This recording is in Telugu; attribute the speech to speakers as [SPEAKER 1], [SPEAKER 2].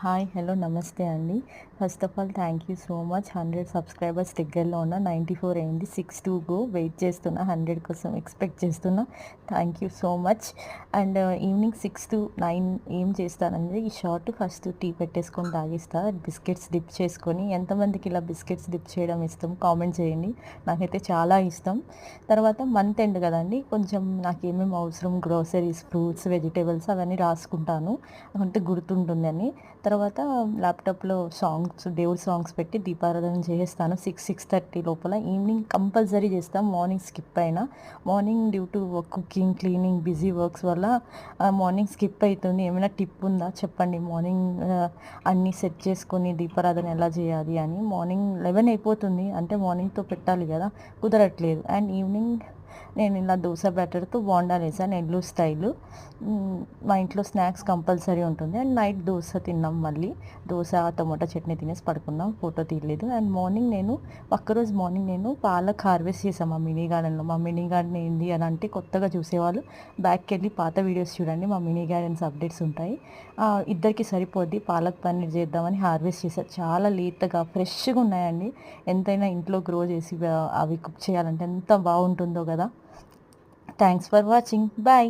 [SPEAKER 1] హాయ్ హలో నమస్తే అండి. First of all thank you so much. 100 subscribers దగ్గరలో ఉన్న. 94 అయింది. 6 గో వెయిట్ చేస్తున్నా, 100 కోసం ఎక్స్పెక్ట్ చేస్తున్నా. Thank you so much. And evening 6 to 9 ఏం చేస్తానంటే ఈ షార్ట్ ఫస్ట్ టీ పెట్టేసుకొని తాగిస్తా, బిస్కెట్స్ డిప్ చేసుకొని. ఎంతమందికి ఇలా బిస్కెట్స్ డిప్ చేయడం ఇష్టం కామెంట్ చేయండి. నాకైతే చాలా ఇష్టం. తర్వాత మంత్ ఎండ్ కదండి, కొంచెం నాకు ఏమేమి అవసరం గ్రోసరీస్, ఫ్రూట్స్, వెజిటేబుల్స్ అవన్నీ రాసుకుంటాను అంటే గుర్తుంటుందని. తర్వాత ల్యాప్టాప్లో దేవుడి సాంగ్స్ పెట్టి దీపారాధన చేసేస్తాను 6-6:30 లోపల. ఈవినింగ్ కంపల్సరీ చేస్తాం, మార్నింగ్ స్కిప్ అయినా. Morning due to cooking, cleaning, busy works వల్ల మార్నింగ్ స్కిప్ అవుతుంది. ఏమైనా టిప్ ఉందా చెప్పండి, మార్నింగ్ అన్నీ సెట్ చేసుకొని దీపారాధన ఎలా చేయాలి అని. మార్నింగ్ 11 అయిపోతుంది, అంటే మార్నింగ్తో పెట్టాలి కదా, కుదరట్లేదు. అండ్ ఈవినింగ్ నేను ఇలా దోశ బ్యాటర్తో బోండాలు వేసాను, నెల్లూరు స్టైలు. మా ఇంట్లో స్నాక్స్ కంపల్సరీ ఉంటుంది. అండ్ నైట్ దోశ తిన్నాం, మళ్ళీ దోశ టమోటా చట్నీ తినేసి పడుకున్నాం, ఫోటో తీయలేదు. అండ్ మార్నింగ్ నేను ఒక్కరోజు మార్నింగ్ నేను పాలక్ హార్వెస్ట్ చేసాం మా మినీ గార్డెన్లో. మా మినీ గార్డెన్ ఏంది అని అంటే, కొత్తగా చూసేవాళ్ళు బ్యాక్కి వెళ్ళి పాత వీడియోస్ చూడండి, మా మినీ గార్డెన్స్ అప్డేట్స్ ఉంటాయి. ఇద్దరికి సరిపోద్ది. పాలక్ పన్నీర్ చేద్దామని హార్వెస్ట్ చేశారు, చాలా లేతగా ఫ్రెష్గా ఉన్నాయండి. ఎంతైనా ఇంట్లో గ్రో చేసి అవి కుక్ చేయాలంటే ఎంత బాగుంటుందో కదా. Thanks for watching, bye.